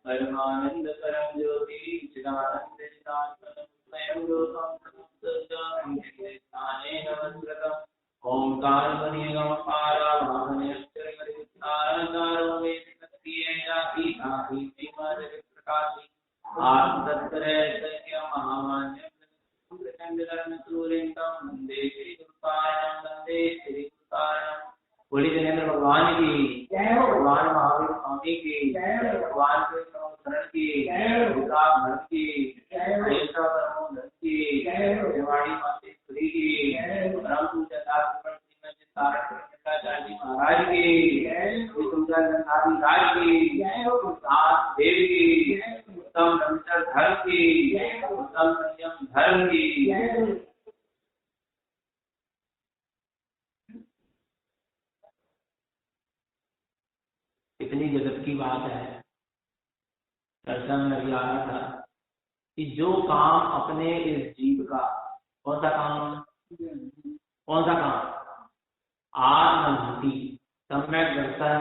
परमानंद परम ज्योति चिदानंद ओंकार बोली जनेन्द्र भगवान की, भगवान महावीर स्वामी की, भगवान के शरण की, भर की, की, देवाड़ी मातेश्वरी की, परम पूज्य महाराज की, राज की, देव की, उत्तम ब्रह्मचर्य धर्म की, उत्तम संयम धर्म की। इतनी जगत की बात है। दर्शन में भी आ रहा था कि जो काम अपने इस जीव का, कौन सा काम, आत्मभूति, सम्यक दर्शन,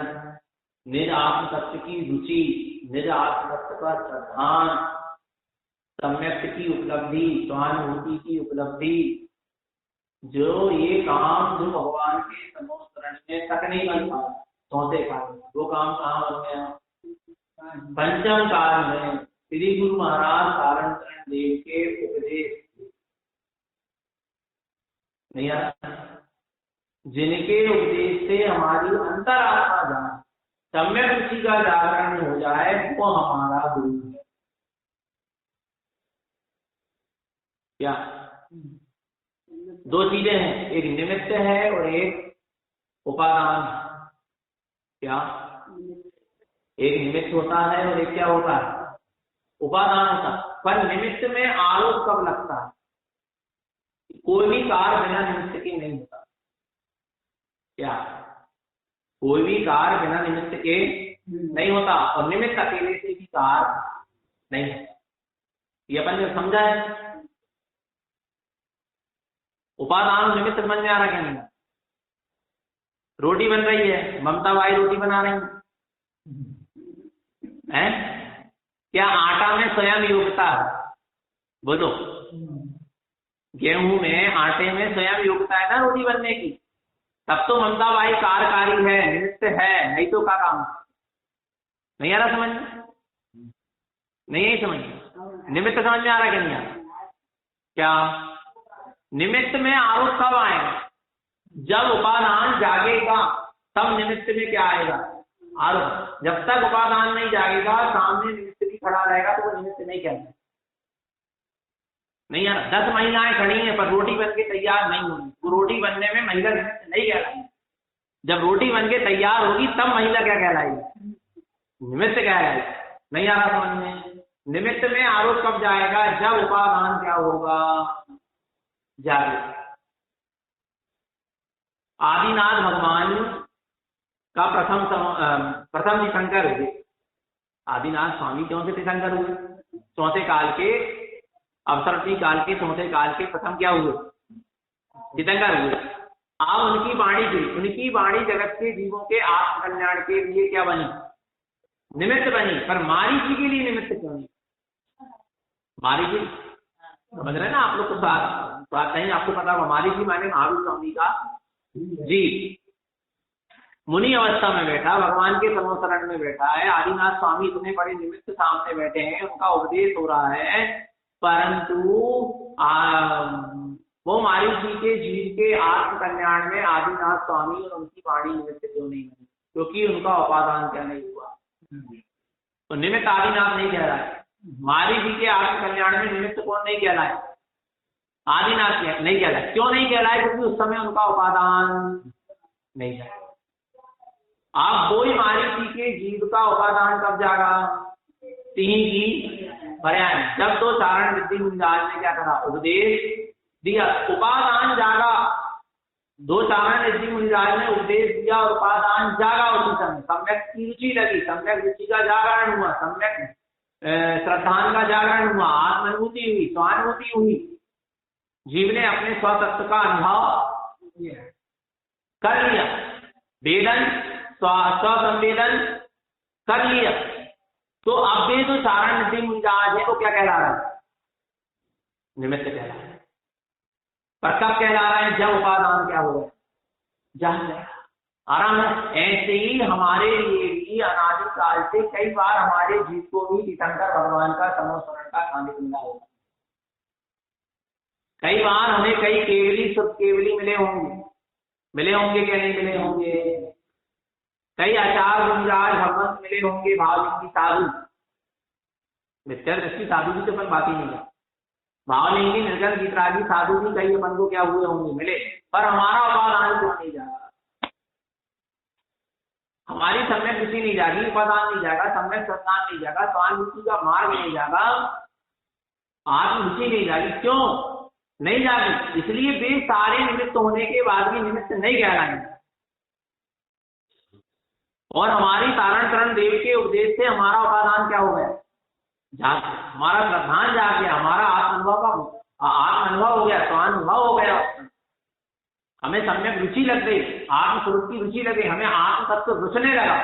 निज आत्म तत्व की रुचि, निज आत्म तत्व का श्रद्धान, सम्यक की उपलब्धि, स्वानुभूति की उपलब्धि, जो ये काम जो भगवान के समोस्तरण में तक नहीं बन पाता, चौथे काल में वो काम कहाँ बन गया? पंचम काल में श्री गुरु महाराज सारण देव के उपदेश नहीं आता, जिनके उपदेश से हमारी अंतरात्मा जान, सम्यक रुचि का जागरण हो जाए, वो हमारा गुरु है। क्या दो चीजें हैं, एक निमित्त है और एक उपादान। क्या एक निमित्त होता है और एक क्या होता है? उपादान होता है। पर निमित्त में आरोप कब लगता है? कोई भी कार्य बिना निमित्त के नहीं होता। क्या कोई भी कार्य बिना निमित्त के नहीं होता, और निमित्त अकेले से भी कार्य नहीं होता। ये अपन ने समझा है। उपादान निमित्त समझ में आ रहा क्या नहीं? रोटी बन रही है, ममता बाई रोटी बना रही है, क्या आटा में स्वयं योग्यता है? बोलो, गेहूं में, आटे में स्वयं योग्यता है ना रोटी बनने की, तब तो ममता बाई कार्यकारी है, निमित्त है, नहीं तो क्या काम? नहीं आ रहा समझ में? नहीं है समझ? निमित्त समझ में आ रहा क्या नहीं आ रहा? क्या निमित्त में आरोप कब आएगा? जब उपादान जागेगा तब निमित्त में क्या आएगा? आरोप। जब तक उपादान नहीं जागेगा, सामने निमित्त भी खड़ा रहेगा, तो वो निमित्त नहीं कहलाएगा। नहीं यार, 10 महिलाएं खड़ी हैं पर रोटी बन के तैयार नहीं होगी, वो रोटी बनने में महिला निमित्त नहीं कहलाएगी। जब रोटी बन के तैयार होगी तब महिला क्या कहलाएगी? निमित्त कहलाएगी। नहीं आ रहा समझ में? निमित्त में आरोप कब जाएगा? जब उपादान क्या होगा? जागेगा। आदिनाथ भगवान का प्रथम तीर्थंकर हुए। आदिनाथ स्वामी कौन से तीर्थंकर हुए? चौथे काल के, अवसरती काल के, चौथे काल के प्रथम क्या हुए? तीर्थंकर हुए। अब उनकी वाणी थी, उनकी वाणी जगत के जीवों के आत्म कल्याण के लिए क्या बनी? निमित्त बनी। पर मारीची के लिए निमित्त क्यों नहीं? मारीची समझ रहे ना आप लोग? तो बात नहीं, आपको पता होगा। मारीची माने महावीर स्वामी का जी मुनि अवस्था में बैठा, भगवान के समोसरण में बैठा है। आदिनाथ स्वामी इतने बड़े निमित्त सामने बैठे हैं, उनका उपदेश हो रहा है, परंतु वो मारीची के जीव के आत्म कल्याण में आदिनाथ स्वामी और उनकी वाणी निमित्त क्यों नहीं बनी? क्योंकि उनका उपादान क्या नहीं हुआ। तो निमित्त आदिनाथ नहीं कह रहा है। मारीची के आत्म कल्याण में निमित्त कौन नहीं कहलाए? आदिनाथ नहीं कहलाए। क्यों नहीं कहलाए? क्योंकि उस समय उनका उपादान नहीं है। आप वही मारीची के जीव का उपादान कब जागा? सिंह की पर्याय, जब तो चारण विद्धि मुनिराज ने क्या करा? उपदेश दिया, उपादान जागा। दो चारण विद्धि मुनिराज ने उपदेश दिया और उपादान जागा। उसी समय सम्यक की रुचि लगी, सम्यक रुचि का जागरण हुआ, सम्यक श्रद्धान का जागरण हुआ, आत्मानुभूति हुई, स्वानुभूति हुई। जीव ने अपने स्वतत्व का अनुभव कर लिया। वेदन स्वसंवेदन कर लिया, तो अब भी जो चारण निधि मुंजाज है वो क्या कहला रहा है? निमित्त कहला रहा है। पर कब कहला रहा है? जब उपादान क्या हो गया? जान गया। आराम है। ऐसे ही हमारे लिए भी अनादि काल से कई बार हमारे जीव को भी तीर्थंकर भगवान का समस्मरण का सानिध्य मिला होगा। कई बार हमें कई केवली शुभ केवली मिले होंगे क्या नहीं मिले होंगे? कई आचार गुंजाज भगवंत मिले होंगे, भावलिंगी साधु, मित्र दृष्टि साधु की तो अपन बात ही नहीं है। भावलिंगी निर्गल गीतरागी साधु भी कई अपन को क्या हुए होंगे, मिले, पर हमारा उपादान क्यों नहीं जागा? हमारी सम्यक रुचि नहीं जागी, उपादान नहीं जागा, सम्यक संस्थान नहीं जागा, स्वानुभूति का मार्ग नहीं जागा, आत्मरुचि नहीं जागी। क्यों नहीं जागी? इसलिए वे सारे निमित्त होने के बाद भी निमित्त नहीं कहलाएंगे। और हमारी तारण करण देव के उपदेश से हमारा उपादान क्या हो गया? जाग गया। हमारा प्रधान जाग गया, हमारा आत्म अनुभव हो गया, स्वानुभव हो गया। हमें सम्यक रुचि लग गई, आत्मस्वरूप की रुचि लगी, हमें आत्म तत्व रुचने लगा।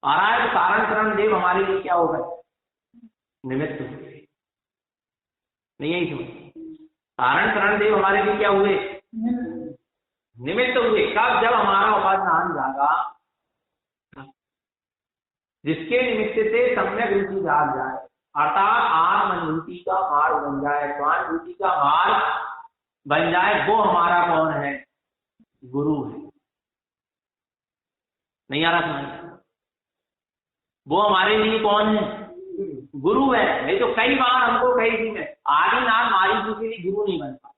आ रहा है तो तारण करण देव हमारे लिए क्या हो गए? निमित्त हो गए। नहीं है इसमें? तारण करण देव हमारे लिए क्या हुए? निमित्त हुए। कब? जब हमारा उपादान जागा, जिसके निमित्त से सम्यक रुचि जाग जाए, अर्थात आत्मानुभूति का मार्ग बन जाए, स्वानुभूति का मार्ग बन जाए, वो हमारा कौन है? गुरु है। नहीं आ रहा समझ? वो हमारे लिए कौन है? गुरु है। नहीं तो कई बार हमको कही थी मैं, आदिनाथ मारी जी के लिए गुरु नहीं बनता।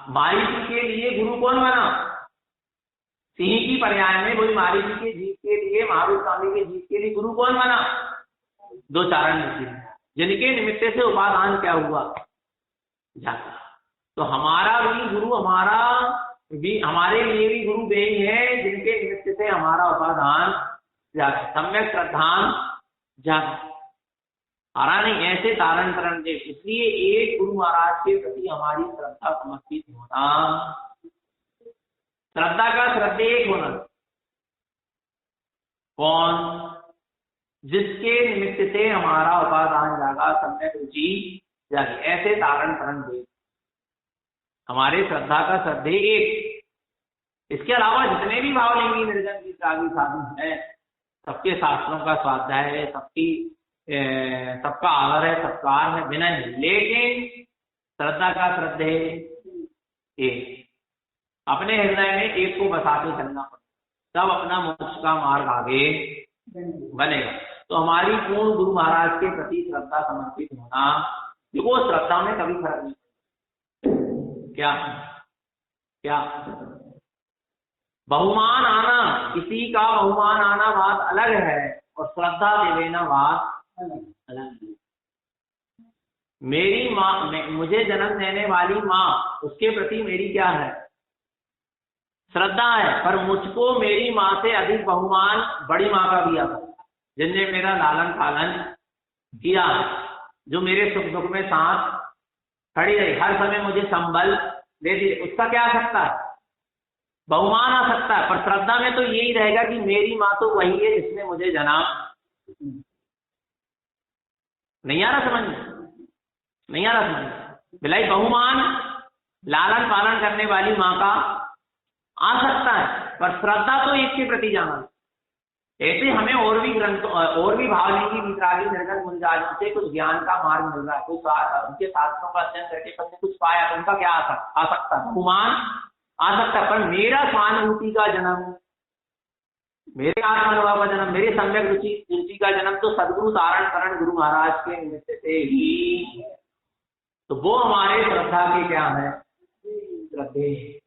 मारी जी के लिए गुरु कौन बना? सिंह की पर्याय में वही मारी जी के जीव के लिए, महावीर स्वामी के जीव के लिए गुरु कौन बना? दो चारण ऋषि, जिनके निमित्त से उपादान क्या हुआ? जाता। तो हमारा भी गुरु, हमारे लिए भी गुरु वे ही है जिनके निमित्त से हमारा उपादान जाता, सम्यक श्रद्धान जाता। आ रहा नहीं? ऐसे तारण करण देव। इसलिए एक गुरु महाराज के प्रति हमारी श्रद्धा समर्पित होना, श्रद्धा का श्रद्धे एक होना। कौन? जिसके निमित्त से हमारा उपादान जागा, सम्यक रुचि जागी। ऐसे तारण करण देव हमारे श्रद्धा का श्रद्धे एक। इसके अलावा जितने भी भावलिंगी निर्जन की साधु है, सबके शास्त्रों का स्वाध्याय है, सबका आदर है, सत्कार है, विनय है, लेकिन श्रद्धा का श्रद्धे एक। अपने हृदय में एक को बसा के चलना पड़ेगा, तब अपना मोक्ष का मार्ग आगे बनेगा। तो हमारी पूर्ण गुरु महाराज के प्रति श्रद्धा समर्पित होना, देखो श्रद्धा में कभी फर्क नहीं। क्या बहुमान आना, किसी का बहुमान आना बात अलग है, और श्रद्धा दे देना बात अलग है। मेरी माँ, मुझे जन्म देने वाली माँ, उसके प्रति मेरी क्या है? श्रद्धा है। पर मुझको मेरी माँ से अधिक बहुमान बड़ी माँ का भी आता, जिनने मेरा लालन पालन किया, जो मेरे सुख दुख में साथ खड़ी रही, हर समय मुझे संबल दे दी, उसका क्या आ सकता है? बहुमान आ सकता है। पर श्रद्धा में तो यही रहेगा कि मेरी माँ तो वही है जिसने मुझे जन्म। नहीं आ रहा समझ? नहीं आ रहा समझ? बिलाई बहुमान लालन पालन करने वाली माँ का आ सकता है, पर श्रद्धा तो एक के प्रति जाना। ऐसे हमें और भी ग्रंथों, और भी भावलिंगी वितरागी निर्गल मुंजाज से कुछ ज्ञान का मार्ग मिल रहा है, कुछ उनके शास्त्रों का अध्ययन करके हमने कुछ पाया, तो उनका क्या आ सकता है? बहुमान आ सकता है। पर मेरा स्वानुभूति का जन्म, मेरे आत्मानुभव का जन्म, मेरे सम्यक रुचि का जन्म तो सदगुरु तारण करण गुरु महाराज के निमित्त से ही। तो वो हमारे श्रद्धा के क्या है? श्रद्धे।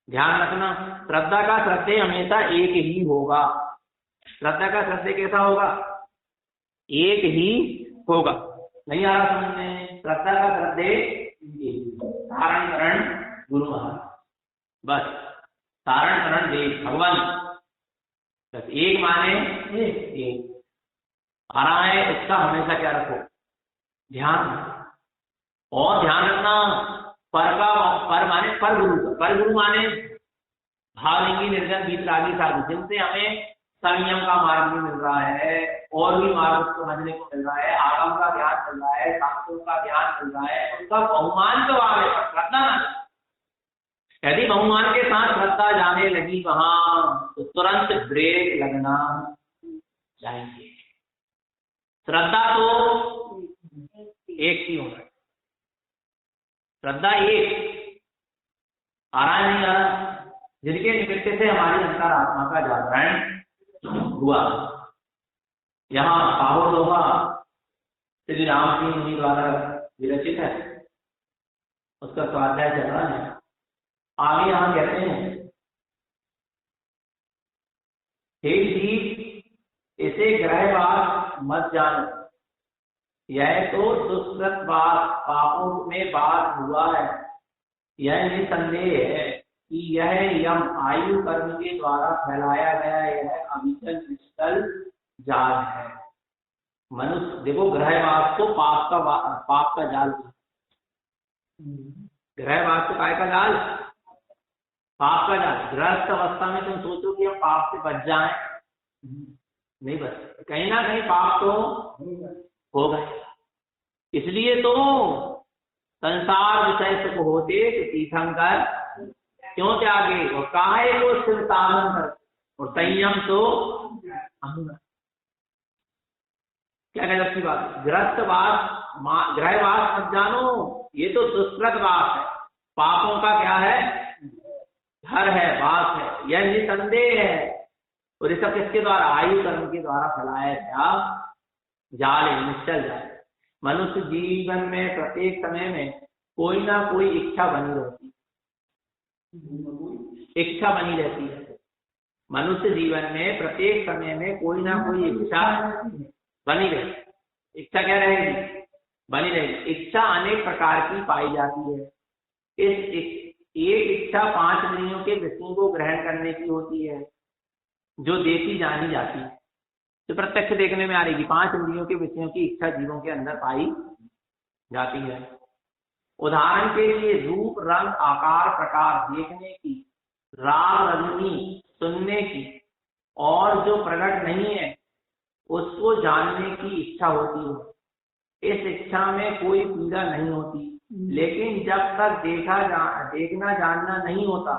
ध्यान रखना, श्रद्धा का श्रद्धे हमेशा एक ही होगा। श्रद्धा का श्रद्धे कैसा होगा? एक ही होगा। नहीं आ रहा समझ में? श्रद्धा का श्रद्धे तारण करण गुरु महाराज, बस तारण करण देव भगवान, बस एक माने एक। आ रहा है, इसका हमेशा क्या रखो? ध्यान। और ध्यान रखना, पर माने पर गुरु माने भावलिंगी, निर्जन, वीतरागी साधु, जिनसे हमें संयम का मार्ग भी मिल रहा है और भी मार्ग समझने को मिल रहा है, आगम का ज्ञान मिल रहा है, शास्त्रों का ज्ञान मिल रहा है, उनका बहुमान तो आगे श्रद्धा ना। यदि बहुमान के साथ श्रद्धा जाने लगी वहां तो तुरंत ब्रेक लगना चाहिए। श्रद्धा तो एक ही होना, श्रद्धा एक आ रहा नहीं आ रहा, जिनके निमित्त से हमारी अंतरात्मा का जागरण हुआ। यहाँ पाहो दोहा श्री राम जी मुनि द्वारा विरचित है, उसका स्वाध्याय चल रहा है। आगे यहाँ कहते हैं, हे जीव, इसे ग्रहवास मत जानो, यह तो दुष्कृत पापों में बात हुआ है। यह निसंदेह है कि यह यम आयु कर्म के द्वारा फैलाया गया यह अविचल निश्चल जाल है। मनुष्य देखो, ग्रहवास तो पाप का जाल, ग्रहवास तो काय का जाल, पाप का जाल। गृहस्थ अवस्था में तुम सोचो कि हम पाप से बच जाएं, नहीं बच, कहीं ना कहीं पाप तो होगा। इसलिए तो संसार विषय सुख होते तीर्थंकर क्यों त्यागे, और काहे को सिर तावन कर, और संयम तो क्या गजब की बात है। ग्रहवास मत जानो, ये तो दुष्कृत वास है, पापों का क्या है, घर है, वास है, यह निसंदेह है। और ये सब किसके द्वारा, आयु कर्म के द्वारा फैलाया गया जाल है, निश्चल जाल। मनुष्य जीवन में प्रत्येक समय में कोई ना कोई इच्छा बनी रहती, इच्छा बनी रहती है। मनुष्य जीवन में प्रत्येक समय में कोई ना कोई इच्छा बनी रहेगी। इच्छा क्या रहेगी, बनी रहेगी। इच्छा अनेक प्रकार की पाई जाती है। एक इच्छा 5 इंद्रियों के विषयों को ग्रहण करने की होती है, जो देखी जानी जाती है, तो प्रत्यक्ष देखने में आ रही। 5 इंद्रियों के विषयों की इच्छा जीवों के अंदर पाई जाती है। उदाहरण के लिए रूप, रंग, आकार, प्रकार देखने की, राग रजनी सुनने की, और जो प्रकट नहीं है उसको जानने की इच्छा होती है। इस इच्छा में कोई पीड़ा नहीं होती, लेकिन जब तक देखना जानना नहीं होता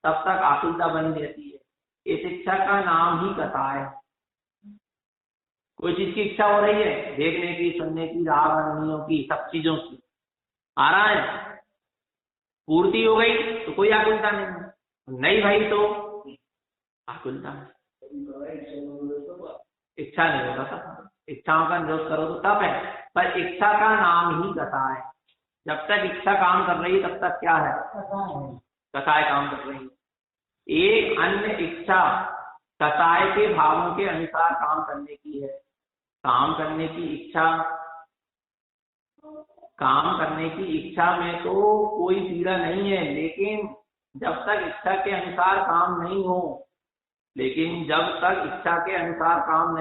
तब तक आकुलता बनी रहती है। इस इच्छा का नाम ही कथा है। कोई चीज की इच्छा हो रही है, देखने की, सुनने की, राग रजनियों की, सब चीजों की आ रहा है, पूर्ति हो गई तो कोई आकुलता नहीं भाई तो आकुलता, इच्छा नहीं होता था। इच्छाओं का निरोध करो तो तप है, पर इच्छा का नाम ही कथा है। जब तक इच्छा काम कर रही है तब तक क्या है, कथाएं काम कर रही है। एक अन्य इच्छा कथाएं के भावों के अनुसार काम करने की है। काम करने की इच्छा में तो कोई पीड़ा नहीं है, लेकिन जब तक इच्छा के अनुसार काम नहीं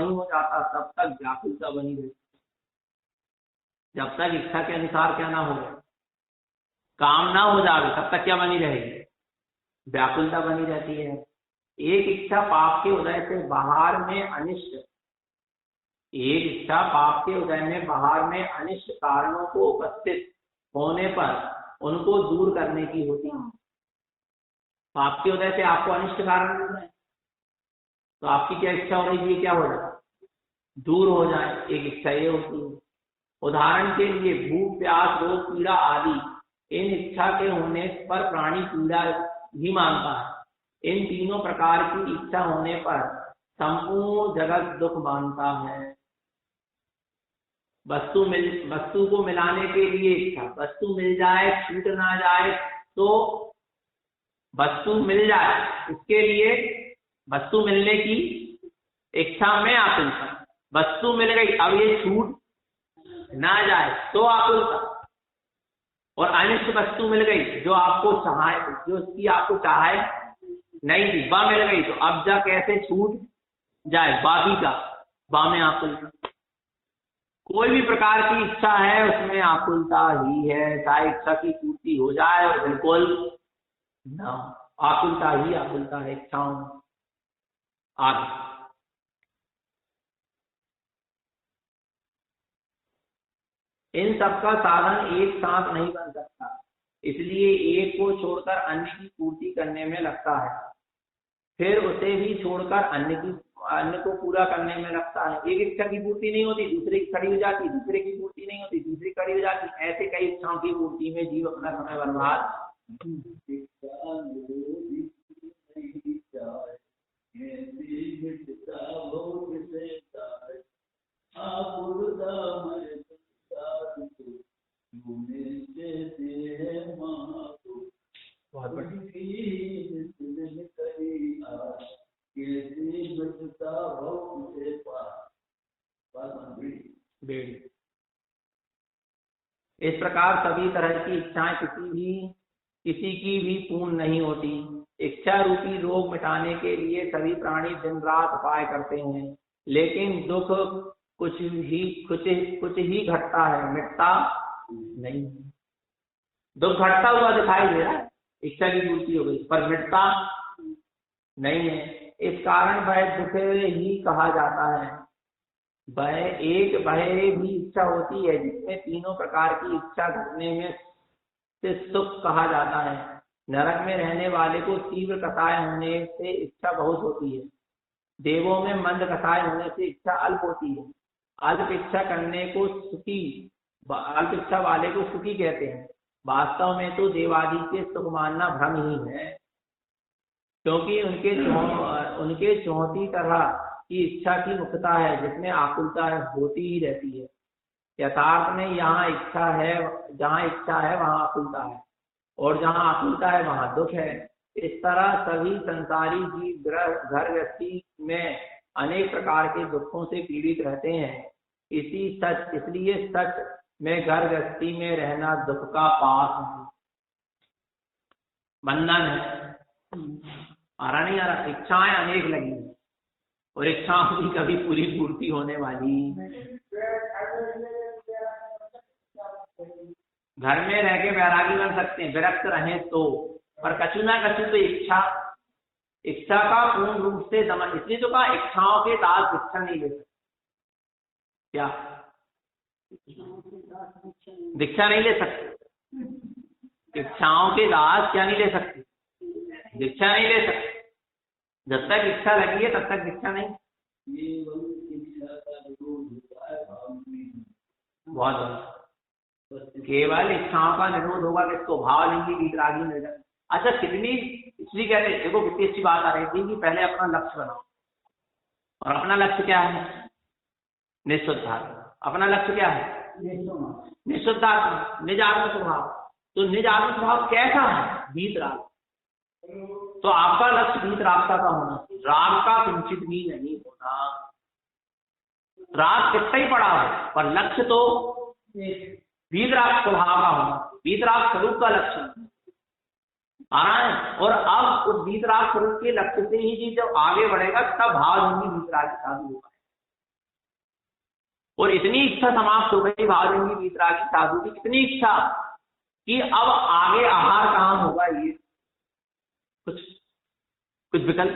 हो जाता तब तक व्याकुलता बनी रहती। जब तक इच्छा के अनुसार क्या ना हो, काम ना हो जाए, तब तक क्या बनी रहेगी, व्याकुलता बनी रहती है। एक इच्छा पाप के उदय से बाहर में अनिष्ट कारणों को उपस्थित होने पर उनको दूर करने की होती है। पाप के उदय से आपको अनिष्ट कारण मिल रहे हैं, तो आपकी क्या इच्छा हो रही है, क्या हो जाए, दूर हो जाए। एक इच्छा ये होती है। उदाहरण के लिए भूख, प्यास, रोग, पीड़ा आदि, इन इच्छा के होने पर प्राणी पीड़ा ही मानता है। इन तीनों प्रकार की इच्छा होने पर संपूर्ण जगत दुख मानता है। वस्तु को मिलाने के लिए इच्छा, वस्तु मिल जाए, छूट ना जाए, तो वस्तु मिल जाए, इसके लिए वस्तु मिलने की इच्छा में आकुलता। वस्तु मिल गई, अब ये छूट ना जाए तो आकुलता। और अनिष्ट वस्तु मिल गई जो आपको चाहे, जो उसकी आपको चाहे नहीं थी, वह मिल गई, तो अब जा कैसे छूट जाए, बाकी का बा में आकुलता। कोई भी प्रकार की इच्छा है उसमें आकुलता ही है, चाहे इच्छा की पूर्ति हो जाए और बिल्कुल ना, आकुलता ही आकुलता है इच्छाओं आगे। इन सबका साधन एक साथ नहीं बन सकता, इसलिए एक को छोड़कर अन्य की पूर्ति करने में लगता है, फिर उसे भी छोड़कर अन्य को पूरा करने में लगता है। एक इच्छा की पूर्ति नहीं होती, दूसरे की खड़ी हो जाती, दूसरे की पूर्ति नहीं होती, दूसरी खड़ी हो जाती, ऐसे कई इच्छाओं की पूर्ति में जीव अपना समय बर्बाद। इस प्रकार सभी तरह की इच्छाएं किसी की भी पूर्ण नहीं होती। इच्छा रूपी रोग मिटाने के लिए सभी प्राणी दिन रात उपाय करते हैं, लेकिन दुख कुछ ही घटता है, मिटता नहीं। दुख घटता हुआ दिखाई दे रहा है, इच्छा की पूर्ति हो गई पर मिटता नहीं है। इस कारण वह दुख ही कहा जाता है। वह भी इच्छा होती है जिसमें तीनों प्रकार की इच्छा घटने में से सुख कहा जाता है। नरक में रहने वाले को तीव्र कसाय होने से इच्छा बहुत होती है, देवों में मंद कसाय होने से इच्छा अल्प होती है। अल्प इच्छा वाले को सुखी कहते हैं। वास्तव में तो देवादि के सुख मानना भ्रम ही है, क्योंकि उनके 34 तरह की इच्छा की मुक्तता है, जिसमें आकुलता होती ही रहती है। यथार्थ में जहाँ इच्छा है वहाँ आकुलता है, और जहाँ आकुलता है वहाँ दुख है। इस तरह सभी संसारी जीव घर गृहस्थी में अनेक प्रकार के दुखों से पीड़ित रहते हैं। इसलिए सच में घर गृहस्थी में रहना दुख का पास है, बंधन है। आ रहा नहीं आ रहा? इच्छाएं अनेक लगी और इच्छाओं की कभी पूरी पूर्ति होने वाली। घर में रह के वैरागी बन सकते हैं, विरक्त रहे तो, पर कछु ना कछु तो इच्छा का पूर्ण रूप से दमन। इसलिए तो कहा इच्छाओं के दास दीक्षा नहीं ले सकते। क्या दीक्षा नहीं ले सकते? इच्छाओं के दास क्या नहीं ले सकते? दीक्षा नहीं ले सकते। जब तक इच्छा लगी है तब तक दीक्षा नहीं। बहुत केवल इच्छाओं का निरोध होगा किसको? भाव लिंगी वीतरागी निर्जन। अच्छा, कितनी इसलिए कहते हैं, देखो कितनी अच्छी बात आ रही थी कि पहले अपना लक्ष्य बनाओ। और अपना लक्ष्य क्या है? निःशुद्धात्मा। अपना लक्ष्य क्या है? निःशुद्धात्मा, निज आत्म स्वभाव। तो निज आत्म स्वभाव कैसा है? वीतराग। तो आपका लक्ष्य वीतरागता का होना, राग का किंचित भी नहीं होना। राग कितना ही पड़ा है पर लक्ष्य तो वीतराग स्वभाव का होना, वीतराग स्वरूप का लक्ष्य आ रहा है। और अब उस वीतराग स्वरूप के लक्ष्य से ही जी जब आगे बढ़ेगा तब भाव लिंगी वीतराग साधु होगा। और इतनी इच्छा समाप्त हो गई भाव लिंगी वीतराग साधु की, कितनी इच्छा कि अब आगे आहार कहाँ होगा, ये कुछ विकल्प।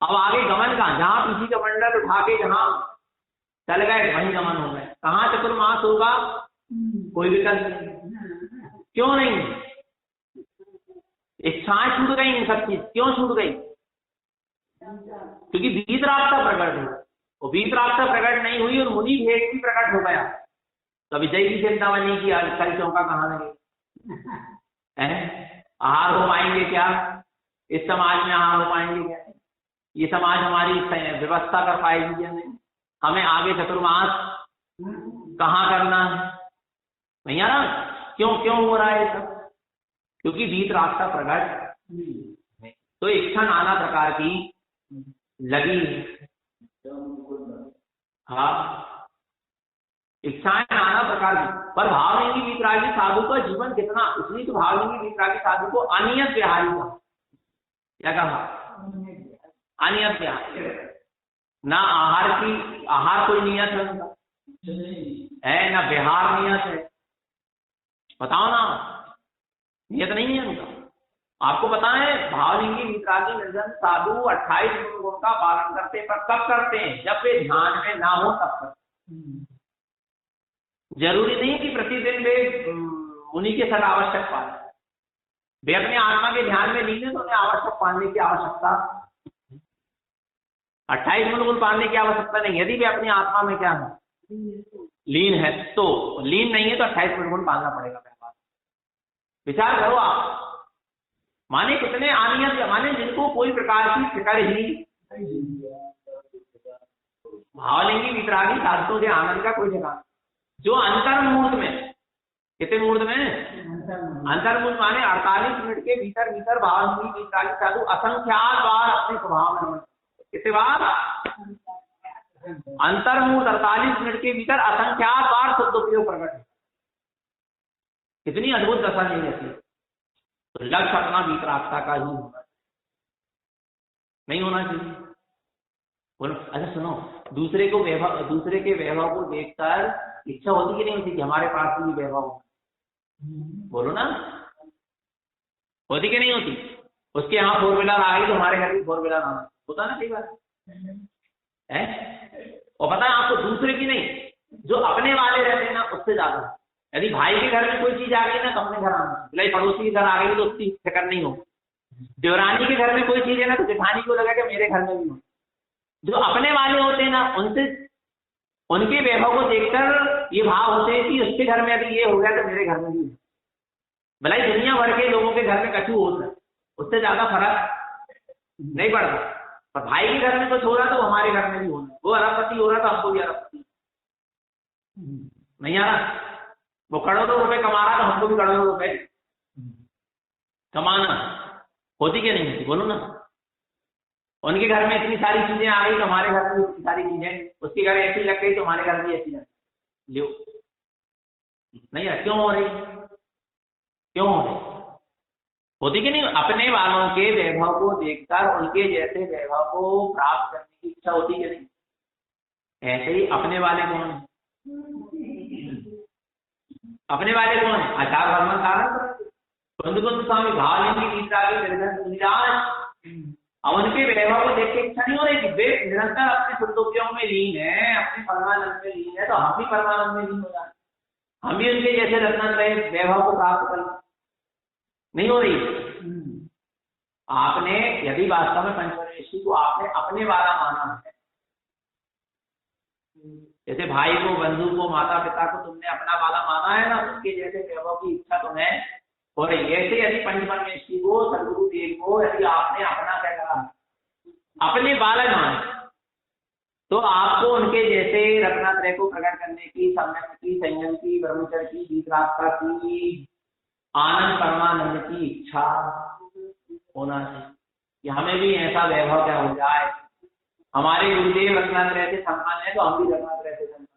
अब आगे गमन कहाँ? जहां पीछे का मंडल उठा के जहां चल गए वहीं गमन हो गए। कहाँ चतुर्मास होगा? कोई विकल्प नहीं। क्यों नहीं? इच्छाएं छूट गई इन सब चीज। क्यों छूट गई? क्योंकि वीतरागता प्रकट हुई, और वीतरागता प्रकट नहीं हुई और मुनि भेद भी प्रकट हो गया। तो विजय की चिंता बनी कि आज कल चौका कहाँ लगे, आहार हो पाएंगे क्या? इस समाज में आहार हो पाएंगे क्या? ये समाज हमारी व्यवस्था कर पाएगी क्या? नहीं। हमें आगे चतुर्मास कहाँ करना है? नहीं आ रहा? क्यों हो रहा है सब? क्योंकि वीतरागता प्रकट। तो इच्छा नाना प्रकार की लगी। हाँ, इच्छाएं नाना प्रकार की, पर भावलिंगी वीतरागी साधु का जीवन कितना, इसलिए तो भावलिंगी वीतरागी साधु को अनियत विहारी कहा। क्या कहा? अनियत विहारी। ना आहार कोई नियत है उनका, है ना, व्यवहार नियत है, बताओ ना, नियत नहीं है उनका। आपको पता है भावलिंगी वितरागी निर्जन साधु 28 गुण का पालन करते, पर कब करते हैं? जब वे ध्यान में ना हो तब करते। जरूरी नहीं कि प्रतिदिन वे उन्हीं के साथ आवश्यक पालन, वे अपने आत्मा के ध्यान में लीन है तो उन्हें आवश्यक पालने की आवश्यकता 28 गुण पालने की आवश्यकता नहीं। यदि वे अपनी आत्मा में क्या है, लीन है, तो लीन नहीं है तो 28 गुण पालना पड़ेगा। विचार करो आप, माने कितने अनियत, माने जिनको कोई प्रकार की फिक्र ही, भावलिंगी वितरागी साधकों के आनंद का कोई ठिकाना, जो अंतर्मूर्त में, कितने मूर्त में, अंतर्मूर्त माने 48 मिनट के भीतर भीतर भावलिंगी वितरागी साधु असंख्यात बार अपने स्वभाव में, कितने बार, अंतर्मूर्त 48 मिनट के भीतर असंख्यात बार शुद्ध उपयोग प्रकट है। कितनी अद्भुत दशा नहीं रहती। तो लक्ष्य अपना वितरागता का ही होना, नहीं होना चाहिए। बोलो अच्छा सुनो, दूसरे के वैभव को देखकर इच्छा होती कि नहीं होती कि हमारे पास भी वैभव हो? बोलो ना, होती कि नहीं होती? उसके यहाँ 4 व्हीलर आ गई तो हमारे घर भी 4 व्हीलर आना, होता ना कई बार है। और पता है आपको, दूसरे की नहीं, जो अपने वाले रहते हैं ना उससे ज्यादा। यदि भाई के घर में कोई चीज आ गई ना तो अपने घर आना, भले पड़ोसी के घर आ गई तो उसकी फिक्र नहीं हो। देवरानी के घर में कोई चीज है ना तो जेठानी को लगा कि मेरे घर में भी हो। जो अपने वाले होते हैं ना, उनसे, उनके वैभव को देखकर ये भाव होते हैं कि उसके घर में यदि ये हो गया तो मेरे घर में भी हो। भले ही दुनिया भर के लोगों के घर में कछु होता है, उससे ज्यादा फर्क नहीं पड़ता, पर भाई के घर में कुछ हो रहा तो हमारे घर में भी होना। वो अरबपति हो रहा तो हमको भी अरबपति नहीं आ रहा, वो करोड़ों रुपए कमा रहा तो हमको भी करोड़ों रुपए कमाना। होती क्या नहीं होती? बोलो ना। उनके घर में इतनी सारी चीजें आ गई तो हमारे घर में इतनी सारी चीजें, उसके घर ऐसी लग गई तो हमारे घर में ऐसी लग लो, नहीं है? क्यों हो रही, क्यों हो रही? होती कि नहीं? अपने वालों के वैभव को देखकर उनके जैसे वैभव को प्राप्त करने की इच्छा होती कि नहीं? ऐसे ही अपने वाले कौन है? अपने वाले कौन है? आचार वर्मा कारण बंधुबंधु स्वामी भावलिंगी निराश। अब उनके वैभव को देख के इच्छा नहीं हो रही कि वे निरंतर अपने शुद्धोपयोग में लीन है, अपने परमानंद में लीन है, तो हम भी परमानंद में लीन हो जाए, हम भी उनके जैसे रत्नात्रय वैभव को प्राप्त कर, नहीं हो रही। आपने यदि वास्तव में पंचमवेशी को आपने अपने वाला माना है, जैसे भाई को, बंधु को, माता पिता को तुमने अपना वाला माना है ना, उसके जैसे वैभव की इच्छा तुम्हें हो रही है। ऐसे यदि पंचमवेशी को, सदगुरु देव को यदि आपने अपना क्या करा, अपने वाला माना, तो आपको उनके जैसे रत्नात्रय को प्रकट करने की, सम्यक की, संयम की, ब्रह्मचर्य की, वितरागता की, आनंद परमानंद की इच्छा होना चाहिए कि हमें भी ऐसा वैभव क्या हो जाए। हमारे गुरुदेव रत्नात्रय से संपन्न है तो हम भी रत्नात्रय से संपन्न,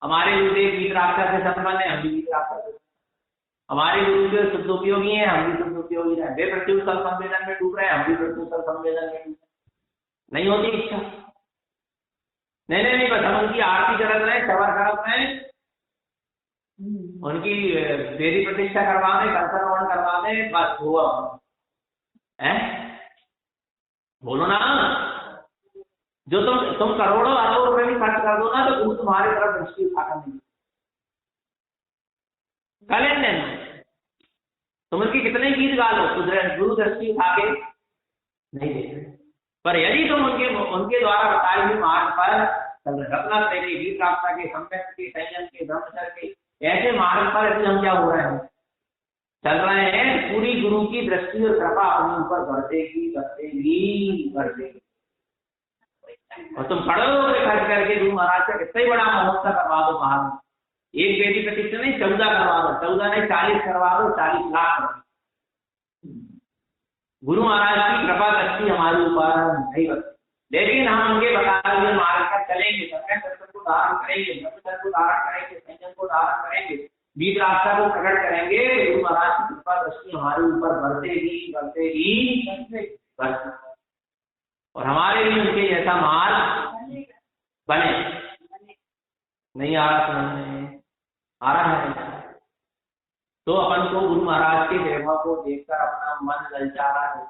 हमारे गुरुदेव वितरागता से संपन्न है, हम भी वितरागता से, हमारे गुरुदेव शुद्धोपयोगी है, हम भी शुद्धोपयोगी है। वे प्रत्युत्तर संवेदन में डूब रहे हैं, हम भी प्रत्युत्तर संवेदन में डूब, नहीं होती इच्छा। नहीं बस हम उनकी आरती करत रहे, सवर करत रहे, उनकी देवी प्रतिष्ठा करवा दे, कंसरवण करवा दे, बस हुआ है। बोलो ना, जो तुम करोड़ों अरबों रुपए भी खर्च कर दो ना तो गुरु तुम्हारे तरफ दृष्टि उठाकर नहीं करें। तुम उनके कितने गीत गा लो, गुरु दृष्टि उठा के नहीं देते। पर यदि तुम उनके द्वारा बताए हुए मार्ग पर रत्नात्रय के, वितरागता के, सम्यक के, संयम के, ब्रह्मचर्य के ऐसे मार्ग पर यदि हम क्या हो रहे हैं, चल रहे हैं, पूरी गुरु की दृष्टि और कृपा अपने ऊपर बढ़तेगी बढ़तेगी। और तुम करोड़ों खर्च करके गुरु महाराज का कितना ही बड़ा महोत्सव करवा दो, बाहर एक बेटी प्रतिष्ठा नहीं 14 करवा दो, 14 नहीं 40 करवा दो, 40 लाख करवा दो, गुरु महाराज की कृपा दृष्टि हमारे ऊपर नहीं बचती। लेकिन हम उनके बताए हुए मार्ग पर चलेंगे, सम्यक को धारण करेंगे, ब्रह्मचर्य को धारण करेंगे, संयम को धारण करेंगे, वितरागता को प्रकट करेंगे, गुरु महाराज की कृपा दृष्टि हमारे ऊपर बढ़तेगी। और हमारे भी उनके जैसा मार्ग बने। नहीं आ रहा समझ में? आ रहा है? तो अपन को गुरु महाराज के वैभव को देखकर अपना मन ललचा रहा है।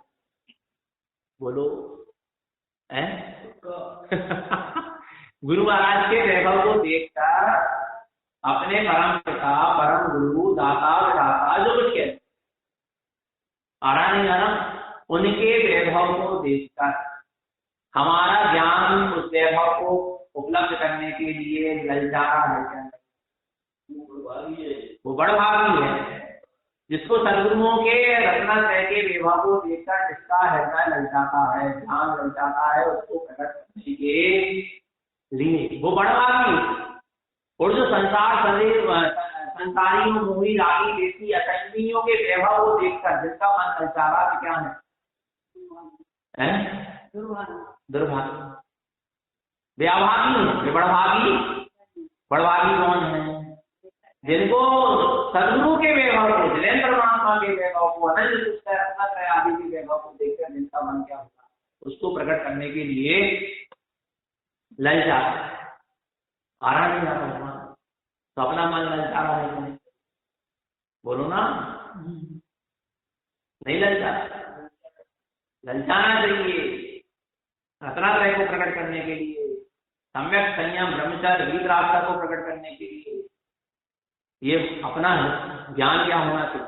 बोलो है? गुरु महाराज के वैभव को देखकर अपने परम पिता, परम गुरु, दाता विधाता जो कुछ कहते, आ रहा नहीं आ रहा, उनके वैभव को देखकर हमारा ज्ञान उस वैभव को उपलब्ध करने के लिए ललचा रहा है क्या? वो बड़भागी है जिसको सदगुरुओं के रत्नात्रय के वैभव को देखकर जिसका हृदय ललचाता है, ध्यान ललचाता है, उसको प्रकट करने के लिए वो बड़भागी। और जो संसारियों, मोही, रागी, देसी, असंगियों के वैभव को देखकर जिसका मन ललचा रहा है क्या है? दुर्भागी, व्याभागी है। बड़भागी, बड़भागी कौन है? जिनको सदगुरु के वैभव को, जिलेंद्र परमात्मा के वैभव को, अनंत रत्नात्रय आदि के वैभव को देखकर जिनका मन क्या होता है उसको प्रकट करने के लिए ललचा। आ रहा नहीं आता तो अपना मन ललचा रहा है? बोलो ना, नहीं ललचा? ललचाना चाहिए रत्नात्रय को प्रकट करने के लिए, सम्यक संयम, ब्रह्मचर्य, वीतरागता को प्रकट करने के लिए। ये अपना ज्ञान क्या होना चाहिए?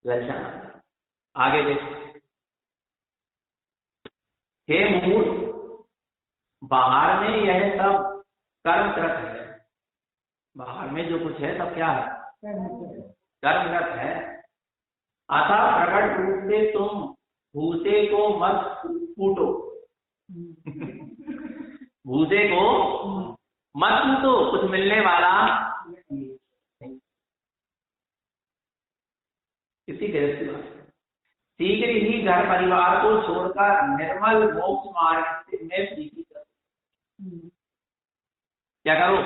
ललचाना। आगे देखो, हे मूर्ख, बाहर में यह सब कर्मकृत है। बाहर में जो कुछ है सब क्या है? कर्मकृत है। अतः प्रकट रूप से तुम भूसे को मत कूटो। भूसे को मत कूटो, कुछ मिलने वाला किसी गैर की बात। शीघ्र ही घर परिवार को छोड़कर निर्मल मोक्ष मार्ग में प्रीति करो। क्या करो?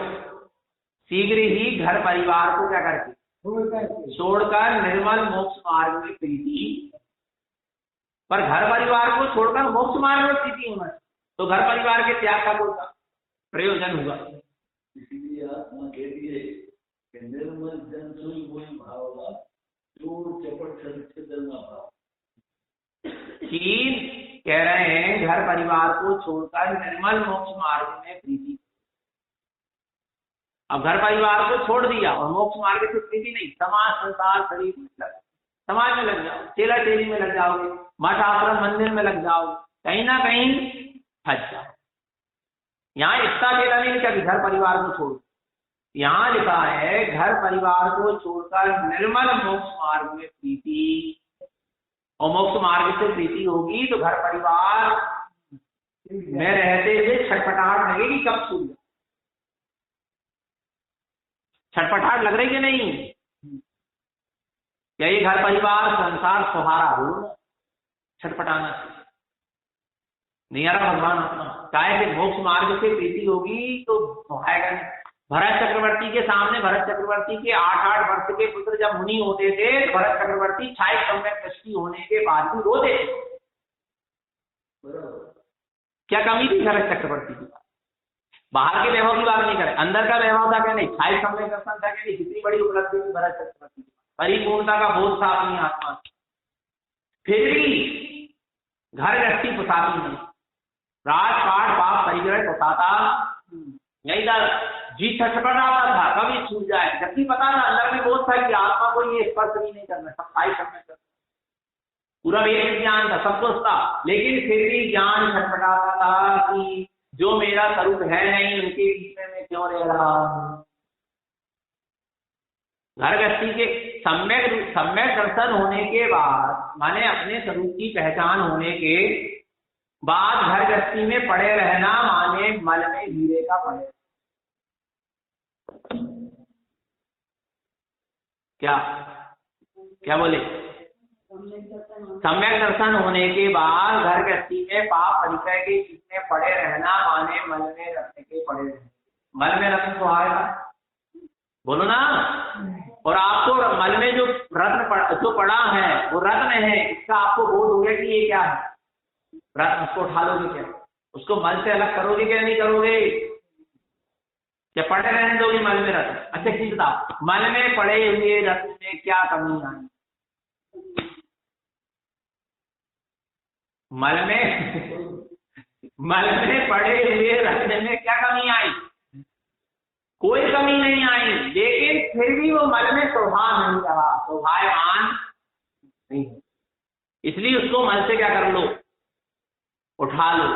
शीघ्र ही घर परिवार को क्या करके छोड़कर निर्मल मोक्ष मार्ग में प्रीति। पर घर परिवार को छोड़कर मोक्ष मार्ग में प्रीति होना चाहिए, तो घर परिवार के त्याग का कोई प्रयोजन होगा? इसीलिए आत्मा कहती है कि निर्मल जन सुई कोई भाव, चोर चपट सदस्य भाव। कह रहे हैं घर परिवार को छोड़कर निर्मल मोक्ष मार्ग में प्रीति। अब घर परिवार को छोड़ दिया और मोक्ष मार्ग से प्रीति नहीं, समाज, संसार, शरीर में समाज में लग जाओ, चेला चेली में लग जाओगे, मठ आश्रम मंदिर में लग जाओगे, कहीं ना कहीं फंस जाओ। यहाँ इतना चेला नहीं लिखा कि घर परिवार को छोड़, यहाँ लिखा है घर परिवार को छोड़कर निर्मल मोक्ष मार्ग में प्रीति। और मोक्ष मार्ग से प्रीति होगी तो घर परिवार में रहते हुए छटपटाहट लगेगी, कब छूट जाए? छटपटाहट लग रही है नहीं? क्या ये घर परिवार संसार सहारा हो? छटपटाना नहीं आ रहा भगवान अपना। चाहे कि मोक्ष मार्ग से प्रीति होगी तो आएगा नहीं। भरत चक्रवर्ती के सामने, भरत चक्रवर्ती के 8-8 वर्ष के पुत्र जब मुनि होते थे, भरत चक्रवर्ती छाई सम्यक दृष्टि होने के बाद भी रोते थे। क्या कमी थी भरत चक्रवर्ती की? बाहर के वैभव की बात नहीं करे, अंदर का वैभव था क्या नहीं? छाई सम्यक दर्शन था क्या नहीं? कितनी बड़ी उपलब्धि थी भरत चक्रवर्ती की, परिपूर्णता का बोध था अपनी आत्मा। फिर भी घर गृहस्थी पुसाती नहीं, राजपाट पाप परिग्रह पुसाता नहीं था, जी छटपटाता था कभी छूट जाए, जबकि पता ना अंदर में बोध था कि आत्मा को ये स्पर्श भी नहीं करना, सब छाई सम्यक दर्शन, पूरा वेद ज्ञान था, सब कुछ था, लेकिन फिर भी ज्ञान छटपटाता था कि जो मेरा स्वरूप है नहीं उनके बीच में मैं क्यों रह रहा हूं। घर गृहस्थी के सम्यक दर्शन होने के बाद, माने अपने स्वरूप की पहचान होने के बाद घर गृहस्थी में पड़े रहना माने मल में हीरे का पड़े। क्या क्या बोले? सम्यक दर्शन होने के बाद घर गृहस्थी में पाप परिचय के बीच में पड़े रहना माने मल में रत्न के पड़े रहना। मल में रत्न तो आएगा, बोलो ना। और आपको मल में जो रत्न जो पड़ा है वो रत्न है, इसका आपको बोध हो गया कि ये क्या है रत्न। उसको उठा लोगे क्या? उसको मल से अलग करोगे क्या नहीं करोगे? क्या पड़े रहने दोगे मल में रत्न? अच्छा ठीक बताओ, मल में पड़े हुए रत्न में क्या कमी आई? मल में पड़े हुए रत्न में क्या कमी आई? कोई कमी नहीं आई, लेकिन फिर भी वो मल में शोभा नहीं रहा, शोभायमान नहीं, इसलिए उसको मल से क्या कर लो, उठा लो।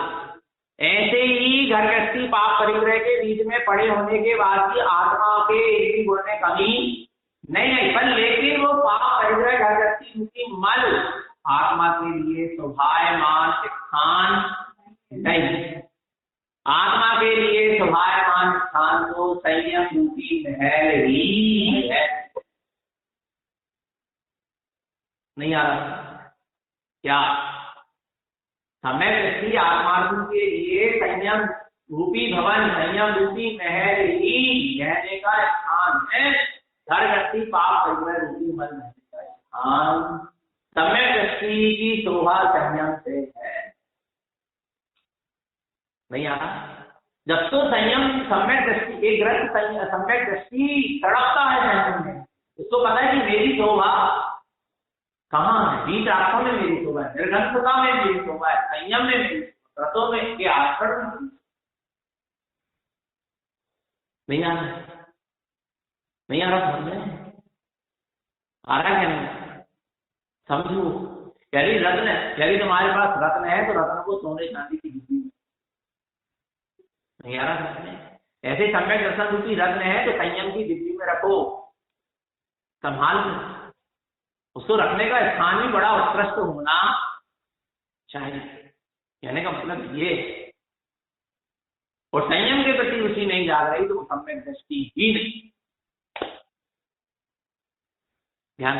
ऐसे ही घर गृहस्थी पाप परिग्रह के बीच में पड़े होने के बाद भी आत्मा के इंद्रिय गुण में कमी नहीं आई, पर लेकिन वो पाप परिग्रह घर गृहस्थी रूपी मल आत्मा के लिए शोभायमान स्थान नहीं। आत्मा के लिए शोभायमान स्थान तो संयम रूपी महल ही है। नहीं आ रहा क्या? समय दृष्टि आत्मार्थों के लिए संयम रूपी भवन, संयम रूपी महल ही रहने का स्थान है। घर गृहस्थी पाप परिग्रह रूपी मल रहने का स्थान। समय दृष्टि की शोभा संयम से है। नहीं आ रहा? जब तो संयम सम्यक दृष्टि, एक ग्रंथ सम्यक दृष्टि तड़पता है संयम में, उसको पता है कि मेरी शोभा कहाँ है, बीच रास्तों में मेरी शोभा है, निर्गंधता में मेरी शोभा है, संयम में मेरी, व्रतों में के आचरण में। नहीं आ रहा? नहीं आ रहा समझ में? आ रहा क्या नहीं? समझो, यदि रत्न, यदि तुम्हारे पास रत्न है तो रत्न को सोने चांदी की डिब्बी में, नहीं आ रहा समझ में? ऐसे सम्यक दर्शन रूपी रत्न है तो संयम की डिब्बी में रखो, संभाल उसको रखने का स्थान भी बड़ा उत्कृष्ट होना चाहिए। कहने का मतलब ये, और संयम के प्रति रुचि नहीं जा रही तो सम्यक दृष्टि ही नहीं। ध्यान,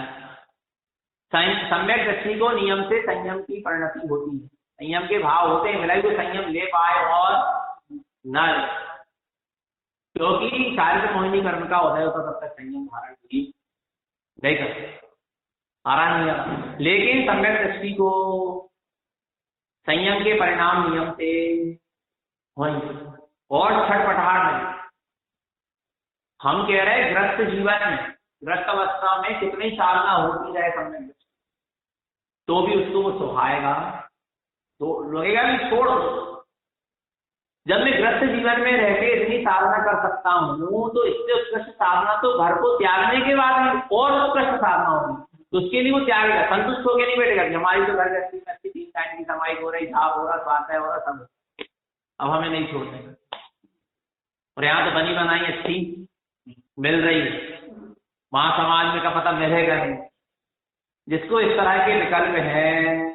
सम्यक दृष्टि को नियम से संयम की परिणति होती है, संयम के भाव होते हैं, भले ही तो संयम ले पाए और न ले, क्योंकि शारीरिक मोहिनी कर्म का उदय होता तब तक संयम धारण की नहीं करते, आराम नहीं आता। लेकिन सम्यक दृष्टि को संयम के परिणाम नियम से होंगे। और छटपटाहट में हम कह रहे हैं ग्रस्त जीवन में, ग्रस्त अवस्था में कितनी साधना होती रहे सम्यक दृष्टि, तो भी उसको वो सुहाएगा, तो लगेगा कि छोड़ दो। जब मैं ग्रस्त जीवन में रह के इतनी साधना कर सकता हूँ तो इससे उत्कृष्ट साधना तो घर को त्यागने के बाद भी और उत्कृष्ट साधना होगी, तो उसके लिए वो त्यागेगा, संतुष्ट होकर नहीं बैठेगा कि हमारी तो घर गृहस्थी में अच्छी 3 टाइम की कमाई हो रही, झाप हो रहा, स्वास्थ्य हो रहा, सब, अब हमें नहीं छोड़ने का, और यहाँ तो बनी बनाई अच्छी मिल रही है, वहां समाज में का पता मिलेगा नहीं। जिसको इस तरह के विकल्प है,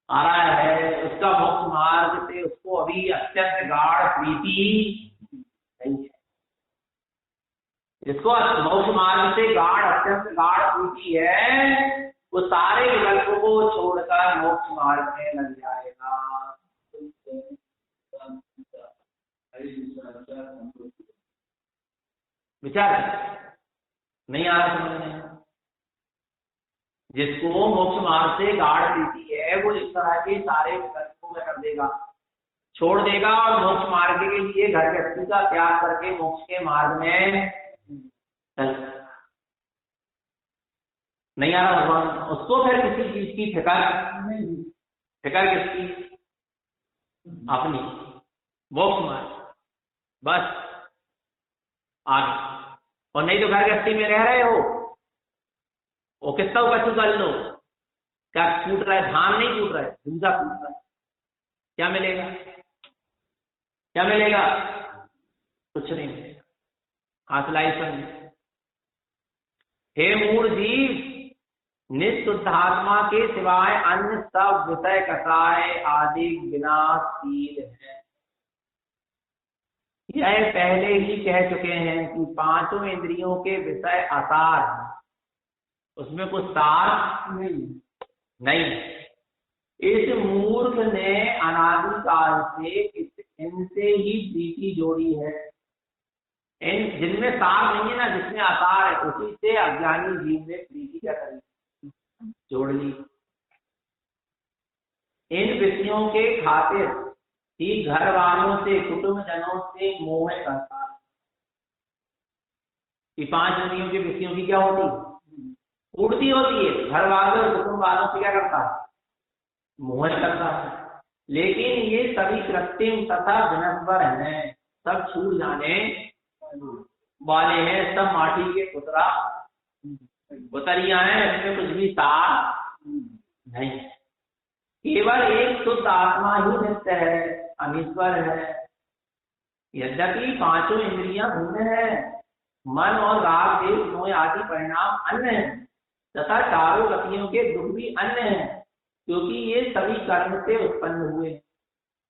आ रहा है, उसका मोक्ष मार्ग से उसको अभी अत्यंत गाढ़ प्रीति नहीं है। जिसको मोक्ष मार्ग से अत्यंत गाढ़ प्रीति है, वो सारे विकल्पों को छोड़कर मोक्ष मार्ग में लग जाएगा। विचार नहीं आ रहा समझ में? जिसको मोक्ष मार्ग से गाढ़ प्रीति है, वो इस तरह के सारे विकल्पों में कर देगा, छोड़ देगा, और मोक्ष मार्ग के लिए घर गृहस्थी का त्याग करके मोक्ष के मार्ग में चल। नहीं आ रहा भगवान, उसको फिर किसी चीज की फिक्र किसकी? अपनी, मोक्ष मार्ग, बस आगे। और नहीं तो घर गृहस्थी में रह रहे हो, वो कितना कछु कर लो, क्या टूट रहा है? धान नहीं टूट रहा है, दूसरा टूट रहा है, क्या मिलेगा? क्या मिलेगा? कुछ नहीं मिलेगा, आइसोलेशन। हे मूढ़ जीव, निःशुद्धात्मा के सिवाय अन्य सब विषय कसाय आदि विनाशील है। यह पहले ही कह चुके हैं कि 5 इंद्रियों के विषय असार हैं, उसमें कुछ सार नहीं। इस मूर्ख ने अनादिकाल से इनसे ही प्रीति जोड़ी है, इन जिनमें सार नहीं है ना, जिसमें आसार है, उसी से अज्ञानी जीव ने प्रीति क्या करी, जोड़ ली। इन विषयों के खातिर ही घर वालों से, कुटुंब जनों से मोह करता कि 5 इंद्रियों के विषयों की क्या होती, पूर्ति होती है। घर वालों और कुटुंब वालों से क्या करता है, मोहन करता है। लेकिन ये सभी कृत्रिम तथा विनश्वर हैं, सब छूट जाने वाले हैं, सब माटी के पुतरा पुतरिया हैं, इसमें कुछ भी सार नहीं। केवल एक शुद्ध आत्मा ही नित्य है, अनीश्वर है। यद्यपि 5 इंद्रियां भिन्न है, मन और राग देश मोह आदि परिणाम अन्य है, तथा 4 गतियों के दुख भी अन्य है, क्योंकि ये सभी कर्म से उत्पन्न हुए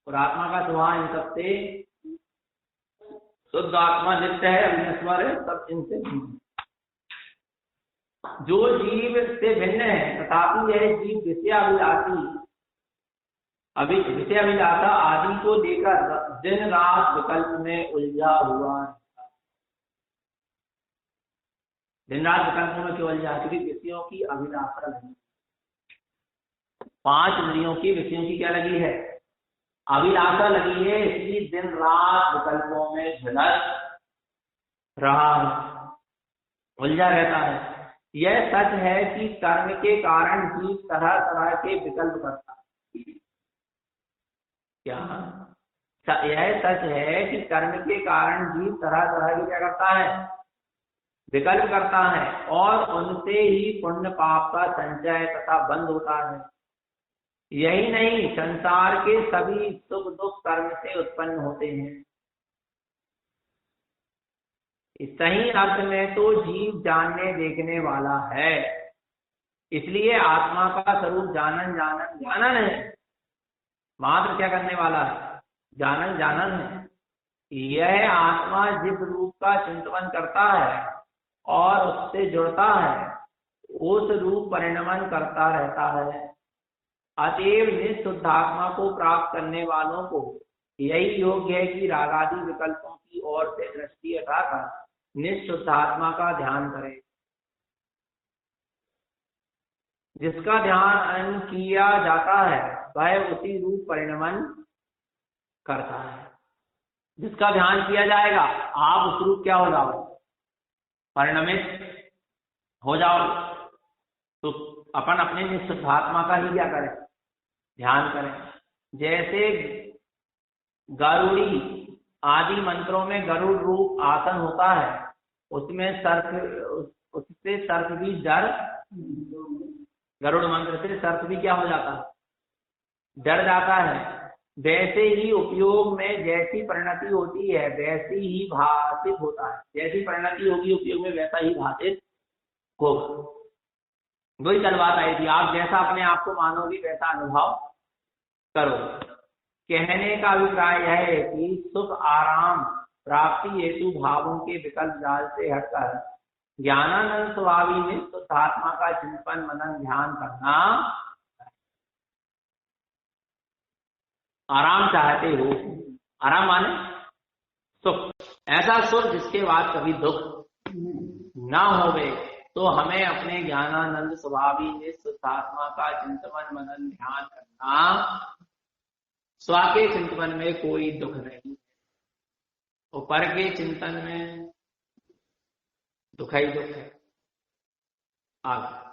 और आत्मा का स्वभाव इन सबसे शुद्ध आत्मा नित्य है, अविनश्वर है, सब इनसे भिन्न। जो जीव से भिन्न है तथापि यह जीव विषयाभिलाषा आदि को लेकर दिन रात विकल्प में उलझा हुआ, दिन रात विकल्पों में क्यों उलझा, क्योंकि विषयों की अभिलाषा लगी, 5 इंद्रियों की विषयों की क्या लगी है, अभिलाषा लगी है, इसलिए दिन रात विकल्पों में झुलस रहा है, उलझा रहता है। यह सच है कि कर्म के कारण जीव तरह तरह के विकल्प करता है। क्या यह सच है कि कर्म के कारण जीव तरह तरह के क्या करता है, विकल्प करता है, और उनसे ही पुण्य पाप का संचय तथा बंद होता है। यही नहीं, संसार के सभी सुख दुख कर्म से उत्पन्न होते हैं। सही अर्थ में तो जीव जानने देखने वाला है, इसलिए आत्मा का स्वरूप जानन है, मात्र क्या करने वाला है, जानन है। यह आत्मा जिस रूप का चिंतन करता है और उससे जुड़ता है, उस रूप परिणमन करता रहता है। अतएव निःशुद्ध आत्मा को प्राप्त करने वालों को यही योग्य है कि रागादि विकल्पों की ओर से दृष्टि हटाकर निःशुद्ध आत्मा का ध्यान करें। जिसका ध्यान किया जाता है वह उसी रूप परिणमन करता है। जिसका ध्यान किया जाएगा आप उस रूप क्या हो जाओ, परिणमित हो जाओ। तो अपन अपने निःशुद्ध आत्मा का ही क्या करें, ध्यान करें। जैसे गरुड़ी आदि मंत्रों में गरुड़ रूप आसन होता है, उसमें उससे सर्प भी डर, गरुड़ मंत्र से सर्प भी क्या हो जाता है, डर जाता है। वैसे ही उपयोग में जैसी परिणति होती है वैसी ही भाषित होता है, जैसी परिणति होगी उपयोग में वैसा ही भाषित होगा। वही कल बात आई थी, आप जैसा अपने आप को मानोगे वैसा अनुभव करो। कहने का अभिप्राय यह है कि सुख आराम प्राप्ति हेतु भावों के विकल्प जाल से हटकर ज्ञानानंद स्वभावी निःशुद्ध आत्मा का चिंतन मनन ध्यान करना। आराम चाहते हो, आराम माने सुख, ऐसा सुख जिसके बाद कभी दुख ना होवे, तो हमें अपने ज्ञानानंद स्वभावी निःशुद्ध आत्मा का चिंतन मनन ध्यान करना। स्व के चिंतन में कोई दुख नहीं, और पर के चिंतन में दुख ही दुख है। आगे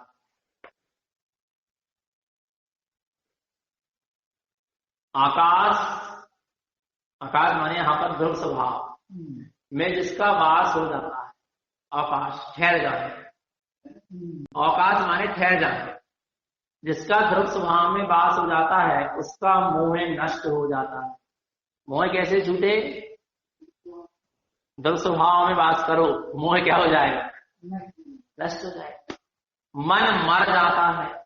आकाश, आकाश माने यहां पर ध्रुव स्वभाव में जिसका वास हो जाता है, आकाश ठहर जाए, आकाश माने ठहर जाए, जिसका ध्रुव स्वभाव में वास हो जाता है उसका मोह नष्ट हो जाता है। मोह कैसे छूटे, ध्रुव स्वभाव में वास करो, मोह क्या हो जाएगा, नष्ट हो जाएगा। मन मर जाता है,